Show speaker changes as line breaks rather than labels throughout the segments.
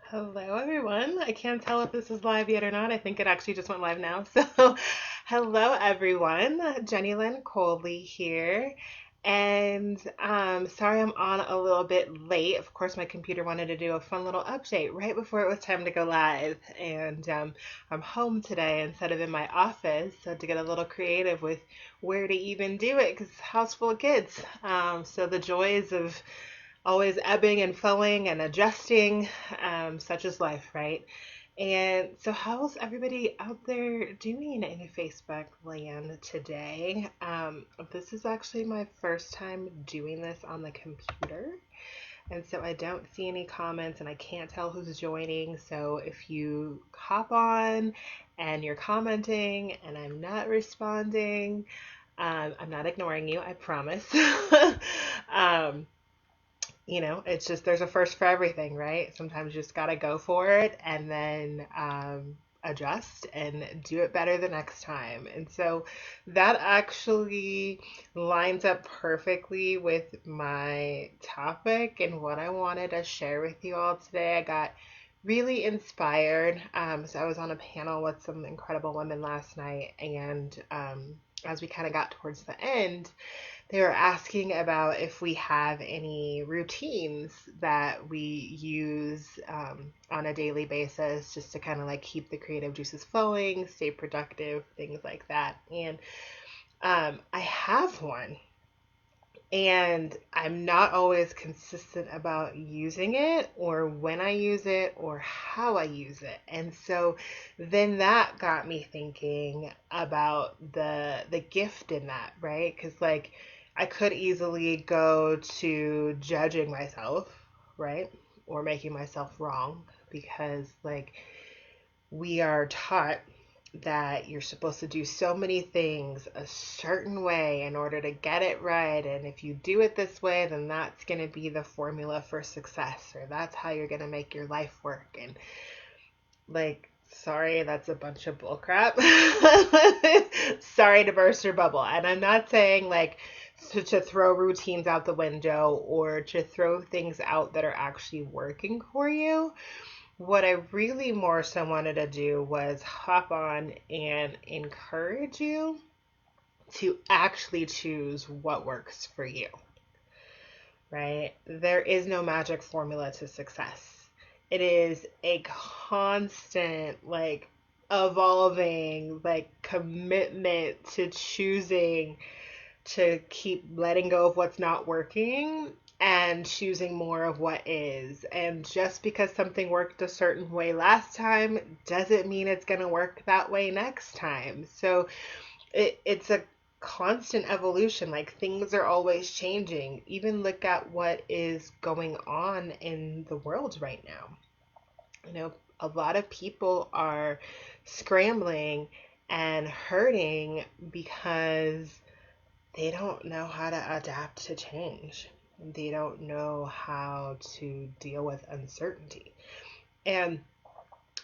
Hello, everyone. I can't tell if this is live yet or not. I think it actually just went live now. So, hello, everyone. Jenny Lynn Coley here. And sorry I'm on a little bit late. Of course, my computer wanted to do a fun little update right before it was time to go live. And I'm home today instead of in my office. So, to get a little creative with where to even do it because it's a house full of kids. So, the joys of always ebbing and flowing and adjusting, such is life, right? And so, how's everybody out there doing in Facebook land today? This is actually my first time doing this on the computer, and so I don't see any comments and I can't tell who's joining. So, if you hop on and you're commenting and I'm not responding, I'm not ignoring you, I promise. um, it's just there's a first for everything, right? Sometimes you just gotta go for it and then adjust and do it better the next time. And so that actually lines up perfectly with my topic and what I wanted to share with you all today. I got really inspired. So I was on a panel with some incredible women last night, and as we kind of got towards the end, they were asking about if we have any routines that we use on a daily basis just to kind of like keep the creative juices flowing, stay productive, things like that. And I have one, and I'm not always consistent about using it or when I use it or how I use it. And so then that got me thinking about the gift in that, right? Cuz like I could easily go to judging myself, right? Or making myself wrong because like we are taught that you're supposed to do so many things a certain way in order to get it right. And if you do it this way, then that's going to be the formula for success, or that's how you're going to make your life work. And like, sorry, that's a bunch of bullcrap. Sorry to burst your bubble. And I'm not saying like to throw routines out the window or to throw things out that are actually working for you. What I really more so wanted to do was hop on and encourage you to actually choose what works for you, right? There is no magic formula to success. It is a constant, like, evolving, like, commitment to choosing to keep letting go of what's not working and choosing more of what is. And just because something worked a certain way last time doesn't mean it's going to work that way next time. So it's a constant evolution. Like things are always changing. Even look at what is going on in the world right now. A lot of people are scrambling and hurting because they don't know how to adapt to change. They don't know how to deal with uncertainty. And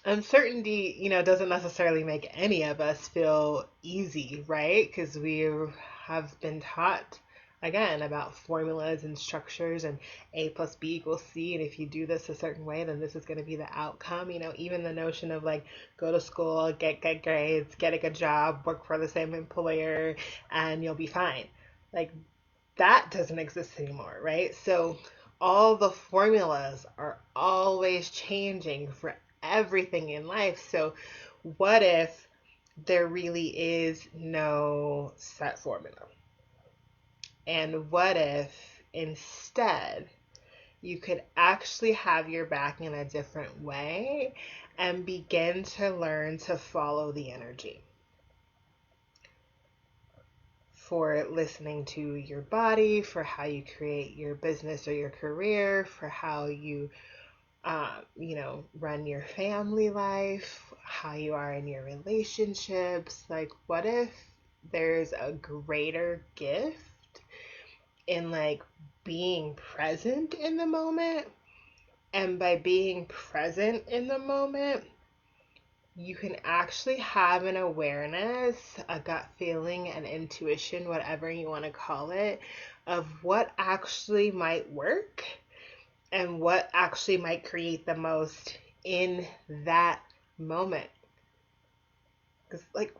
uncertainty, doesn't necessarily make any of us feel easy, right? Because we have been taught, again, about formulas and structures and A plus B equals C. And if you do this a certain way, then this is going to be the outcome. Even the notion of like go to school, get good grades, get a good job, work for the same employer, and you'll be fine. Like that doesn't exist anymore, right? So all the formulas are always changing for everything in life. So what if there really is no set formula? And what if instead you could actually have your back in a different way and begin to learn to follow the energy? For listening to your body, for how you create your business or your career, for how you, run your family life, how you are in your relationships. Like, what if there's a greater gift in like being present in the moment? And by being present in the moment, you can actually have an awareness, a gut feeling, an intuition, whatever you want to call it, of what actually might work and what actually might create the most in that moment. Because, like,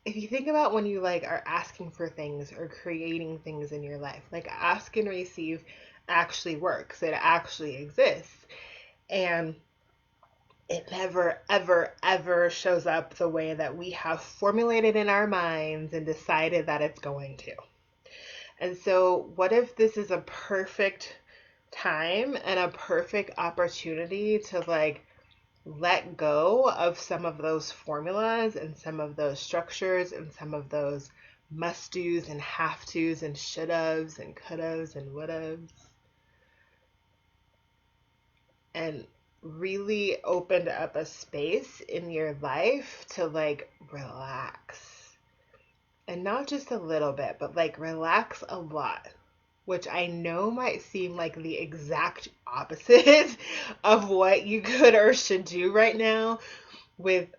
if you think about when you like are asking for things or creating things in your life, like ask and receive actually works. It actually exists. And it never, ever, ever shows up the way that we have formulated in our minds and decided that it's going to. And so, what if this is a perfect time and a perfect opportunity to like let go of some of those formulas and some of those structures and some of those must do's and have to's and should have's and could have's and would have's, and really opened up a space in your life to like relax. And not just a little bit, but like relax a lot, which I know might seem like the exact opposite of what you could or should do right now. With,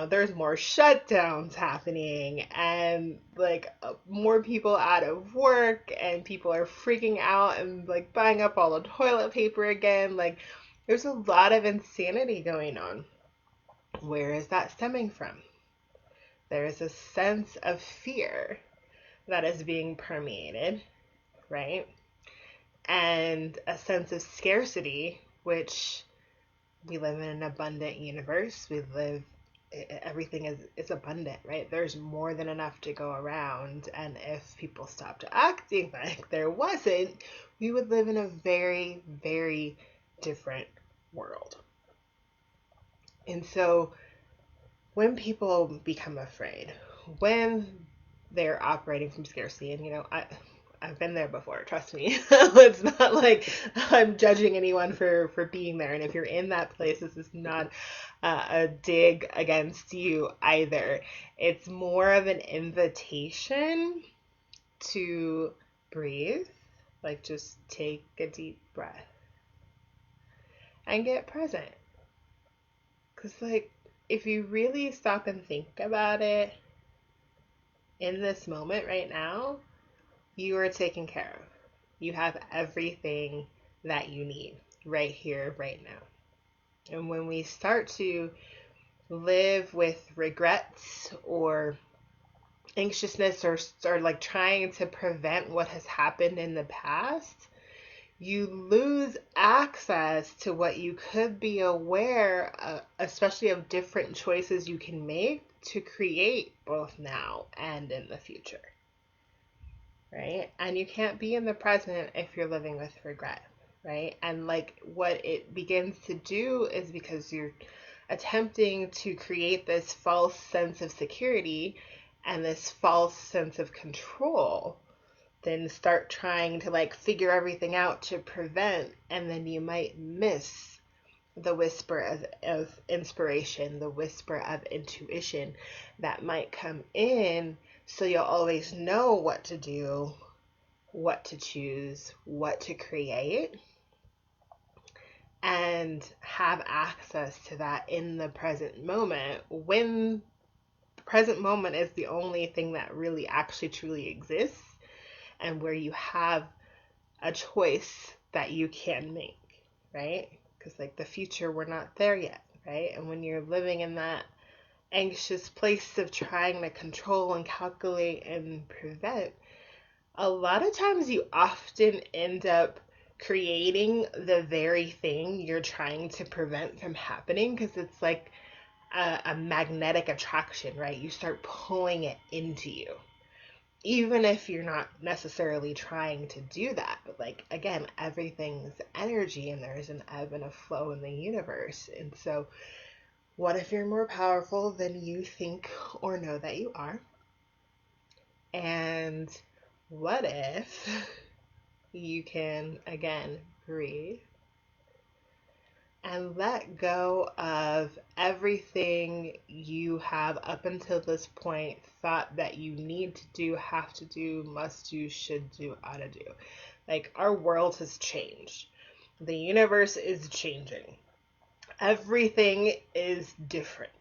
there's more shutdowns happening and like more people out of work and people are freaking out and like buying up all the toilet paper again. Like, there's a lot of insanity going on. Where is that stemming from? There is a sense of fear that is being permeated, right? And a sense of scarcity, which we live in an abundant universe. Everything is abundant, right? There's more than enough to go around. And if people stopped acting like there wasn't, we would live in a very, very different world. And so when people become afraid, when they're operating from scarcity, and I've been there before, trust me. It's not like I'm judging anyone for being there. And if you're in that place, this is not a dig against you either. It's more of an invitation to breathe, like just take a deep breath and get present. Because, like, if you really stop and think about it in this moment right now, you are taken care of. You have everything that you need right here, right now. And when we start to live with regrets or anxiousness or like trying to prevent what has happened in the past, you lose access to what you could be aware of, especially of different choices you can make to create both now and in the future. Right? And you can't be in the present if you're living with regret, right? And like what it begins to do is, because you're attempting to create this false sense of security and this false sense of control, then start trying to like figure everything out to prevent, and then you might miss the whisper of inspiration, the whisper of intuition that might come in, so you'll always know what to do, what to choose, what to create, and have access to that in the present moment, when the present moment is the only thing that really actually truly exists, and where you have a choice that you can make, right? Because like the future, we're not there yet, right? And when you're living in that anxious place of trying to control and calculate and prevent, a lot of times you often end up creating the very thing you're trying to prevent from happening, because it's like a magnetic attraction, right? You start pulling it into you, even if you're not necessarily trying to do that. But like, again, everything's energy and there's an ebb and a flow in the universe. And so what if you're more powerful than you think or know that you are? And what if you can, again, breathe and let go of everything you have up until this point thought that you need to do, have to do, must do, should do, ought to do. Like, our world has changed. The universe is changing. Everything is different.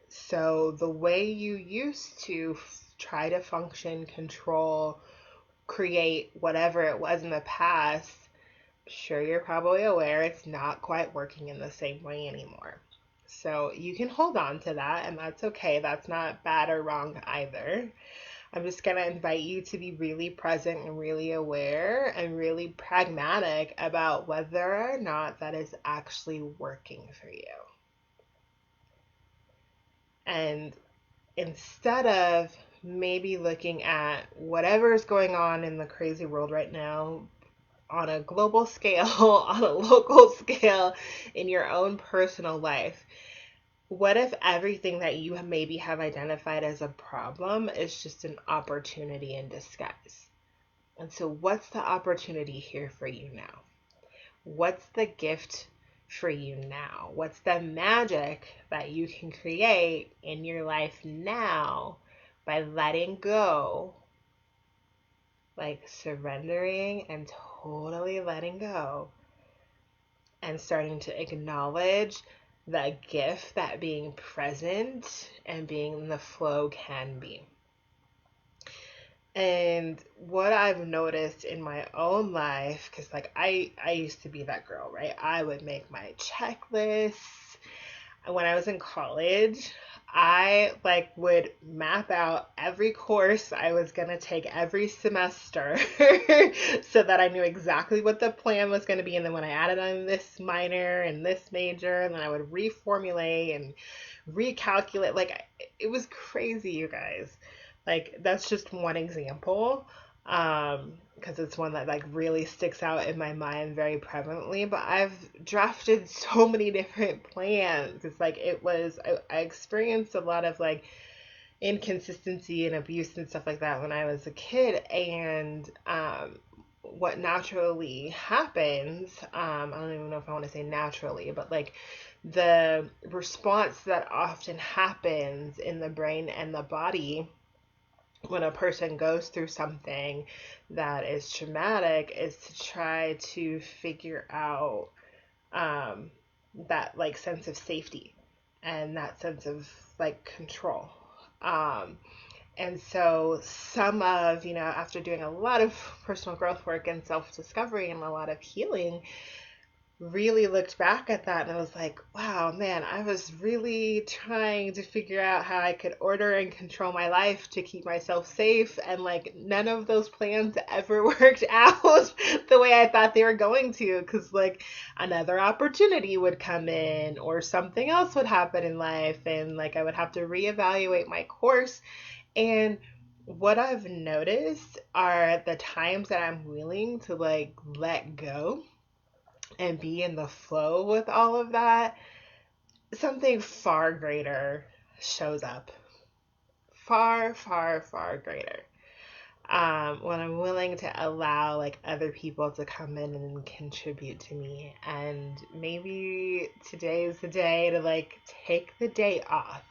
So the way you used to try to function, control, create whatever it was in the past, sure, you're probably aware it's not quite working in the same way anymore. So you can hold on to that, and that's okay. That's not bad or wrong either. I'm just going to invite you to be really present and really aware and really pragmatic about whether or not that is actually working for you. And instead of maybe looking at whatever is going on in the crazy world right now on a global scale, on a local scale, in your own personal life, what if everything that you maybe have identified as a problem is just an opportunity in disguise? And so, what's the opportunity here for you now? What's the gift for you now? What's the magic that you can create in your life now by letting go, like surrendering and totally letting go and starting to acknowledge the gift that being present and being in the flow can be? And what I've noticed in my own life, because like I used to be that girl, right? I would make my checklists. When I was in college, I like would map out every course I was gonna take every semester so that I knew exactly what the plan was gonna be. And then when I added on this minor and this major, and then I would reformulate and recalculate. Like it was crazy, you guys. Like that's just one example, because it's one that like really sticks out in my mind very prevalently. But I've drafted so many different plans. It's like I experienced a lot of like inconsistency and abuse and stuff like that when I was a kid. And what naturally happens, I don't even know if I want to say naturally, but like the response that often happens in the brain and the body when a person goes through something that is traumatic is to try to figure out um, that like sense of safety and that sense of like control. Um, and so some of, after doing a lot of personal growth work and self-discovery and a lot of healing, really looked back at that and I was like, wow, man, I was really trying to figure out how I could order and control my life to keep myself safe. And like none of those plans ever worked out the way I thought they were going to, because like another opportunity would come in or something else would happen in life. And like I would have to reevaluate my course. And what I've noticed are the times that I'm willing to like let go and be in the flow with all of that, something far greater shows up. Far, far, far greater. When I'm willing to allow like other people to come in and contribute to me. And maybe today is the day to like take the day off,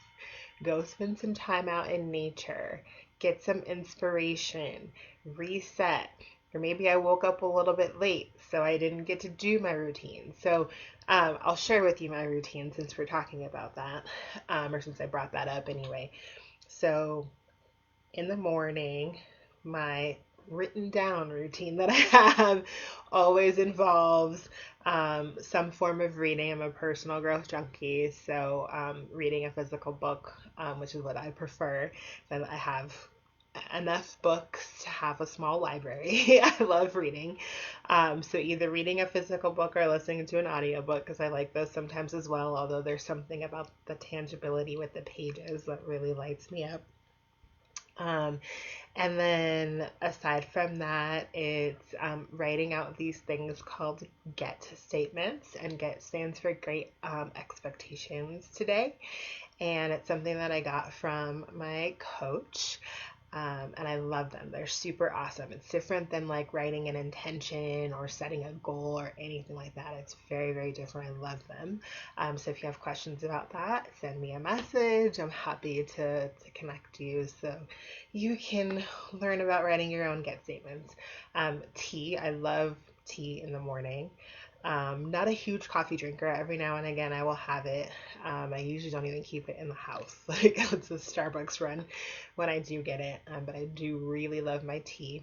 go spend some time out in nature, get some inspiration, reset. Or maybe I woke up a little bit late, so I didn't get to do my routine. So I'll share with you my routine since we're talking about that, or since I brought that up anyway. So in the morning, my written down routine that I have always involves some form of reading. I'm a personal growth junkie, so reading a physical book, which is what I prefer. And I have enough books to have a small library. I love reading. So either reading a physical book or listening to an audiobook, because I like those sometimes as well, although there's something about the tangibility with the pages that really lights me up. Um, and then aside from that, it's writing out these things called GET statements, and GET stands for Great Expectations Today. And it's something that I got from my coach. And I love them. They're super awesome. It's different than like writing an intention or setting a goal or anything like that. It's very, very different. I love them. So if you have questions about that, send me a message. I'm happy to connect you so you can learn about writing your own get statements. Tea. I love tea in the morning. Not a huge coffee drinker. Every now and again, I will have it. I usually don't even keep it in the house. Like it's a Starbucks run when I do get it. But I do really love my tea.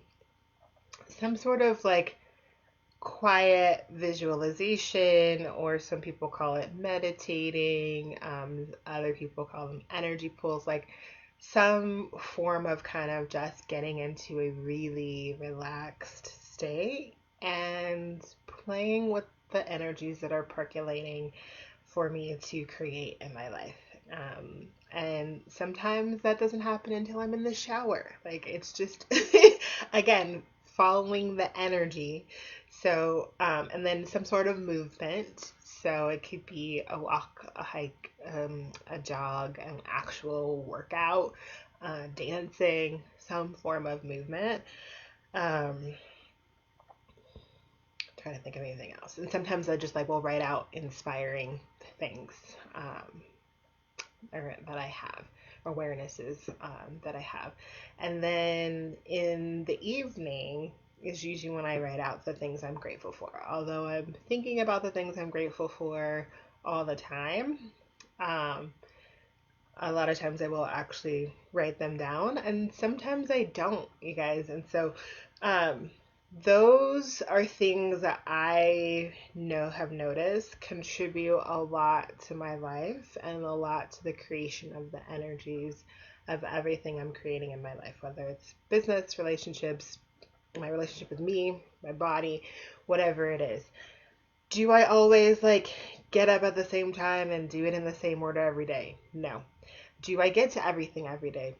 Some sort of like quiet visualization, or some people call it meditating. Other people call them energy pools, like some form of kind of just getting into a really relaxed state and playing with the energies that are percolating for me to create in my life. And sometimes that doesn't happen until I'm in the shower. Like it's just, again, following the energy. So, and then some sort of movement. So it could be a walk, a hike, a jog, an actual workout, dancing, some form of movement. Um, Trying to think of anything else. And sometimes I just like will write out inspiring things or that I have, awarenesses that I have. And then in the evening is usually when I write out the things I'm grateful for. Although I'm thinking about the things I'm grateful for all the time, um, a lot of times I will actually write them down, and sometimes I don't, you guys. And so, um, those are things that I know have noticed contribute a lot to my life and a lot to the creation of the energies of everything I'm creating in my life, whether it's business, relationships, my relationship with me, my body, whatever it is. Do I always like get up at the same time and do it in the same order every day? No. Do I get to everything every day?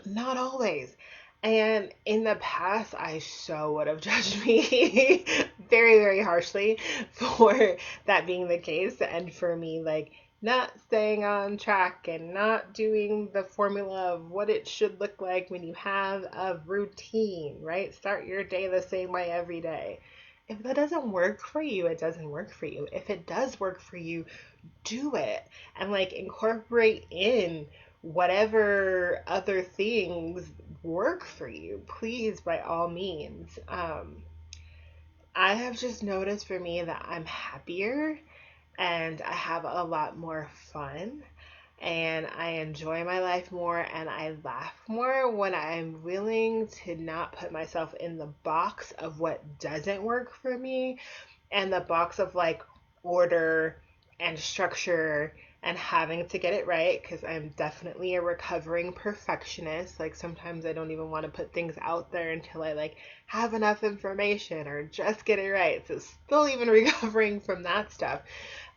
Not always. And in the past, I so would have judged me very, very harshly for that being the case. And for me, like, not staying on track and not doing the formula of what it should look like when you have a routine, right? Start your day the same way every day. If that doesn't work for you, it doesn't work for you. If it does work for you, do it and like incorporate in whatever other things work for you. Please, by all means. I have just noticed for me that I'm happier and I have a lot more fun and I enjoy my life more and I laugh more when I'm willing to not put myself in the box of what doesn't work for me and the box of like order and structure and having to get it right, because I'm definitely a recovering perfectionist. Like sometimes I don't even want to put things out there until I like have enough information or just get it right. So still even recovering from that stuff.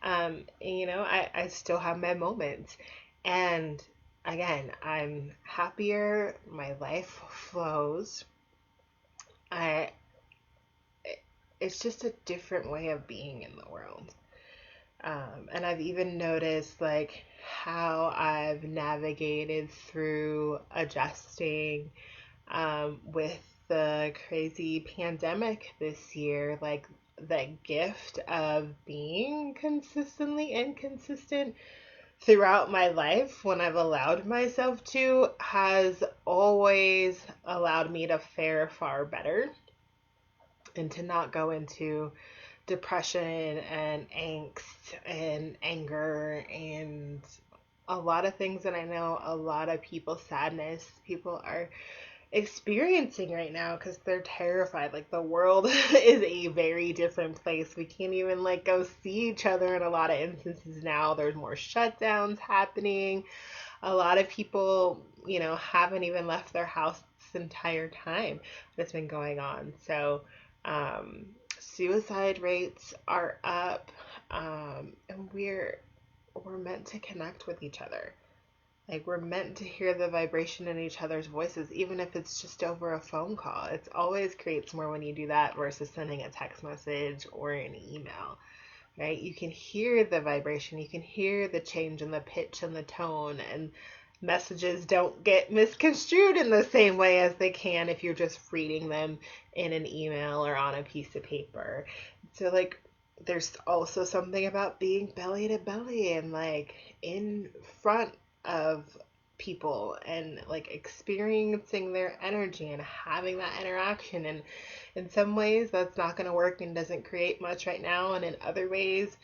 I still have my moments. And again, I'm happier, my life flows. I it's just a different way of being in the world. And I've even noticed like how I've navigated through adjusting with the crazy pandemic this year. Like the gift of being consistently inconsistent throughout my life when I've allowed myself to has always allowed me to fare far better and to not go into depression and angst and anger and a lot of things that I know a lot of people, sadness, people are experiencing right now because they're terrified. Like the world is a very different place. We can't even like go see each other in a lot of instances now. There's more shutdowns happening. A lot of people, haven't even left their house this entire time that's been going on. So, suicide rates are up, and we're meant to connect with each other. Like we're meant to hear the vibration in each other's voices, even if it's just over a phone call. It always creates more when you do that versus sending a text message or an email, right? You can hear the vibration, you can hear the change in the pitch and the tone, and messages don't get misconstrued in the same way as they can if you're just reading them in an email or on a piece of paper. So, like, there's also something about being belly to belly and like in front of people and like experiencing their energy and having that interaction. And in some ways, that's not going to work and doesn't create much right now. And in other ways,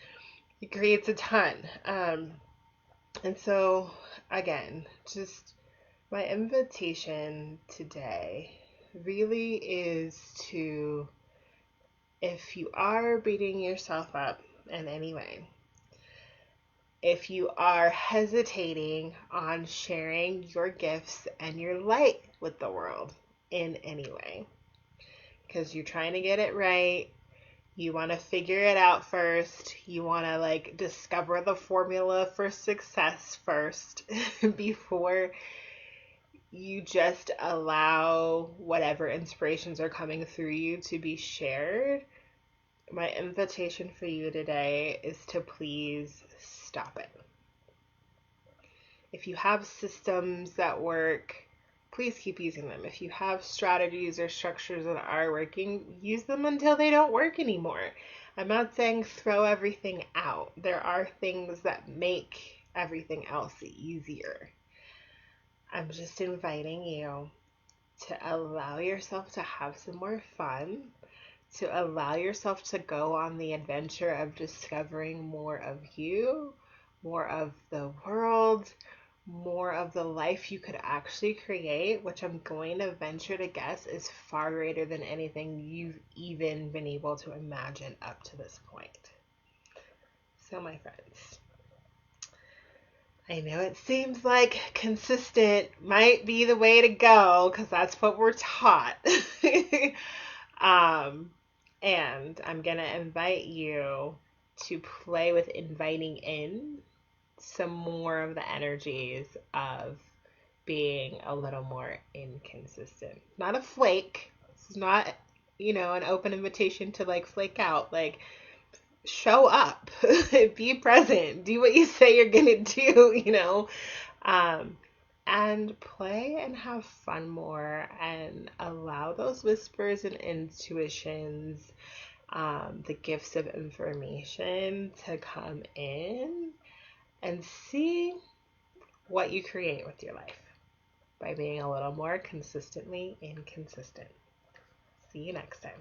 it creates a ton. And so, again, just my invitation today really is to if you are beating yourself up in any way, if you are hesitating on sharing your gifts and your light with the world in any way, because you're trying to get it right, you want to figure it out first, you want to like discover the formula for success first before you just allow whatever inspirations are coming through you to be shared, my invitation for you today is to please stop it. If you have systems that work, please keep using them. If you have strategies or structures that are working, use them until they don't work anymore. I'm not saying throw everything out. There are things that make everything else easier. I'm just inviting you to allow yourself to have some more fun, to allow yourself to go on the adventure of discovering more of you, more of the world, more of the life you could actually create, which I'm going to venture to guess is far greater than anything you've even been able to imagine up to this point. So, my friends, I know it seems like consistent might be the way to go because that's what we're taught. And I'm going to invite you to play with inviting in some more of the energies of being a little more inconsistent. Not a flake. This is not, an open invitation to like flake out. Like, show up, be present, do what you say you're gonna do, and play and have fun more and allow those whispers and intuitions, the gifts of information to come in and see what you create with your life by being a little more consistently inconsistent. See you next time.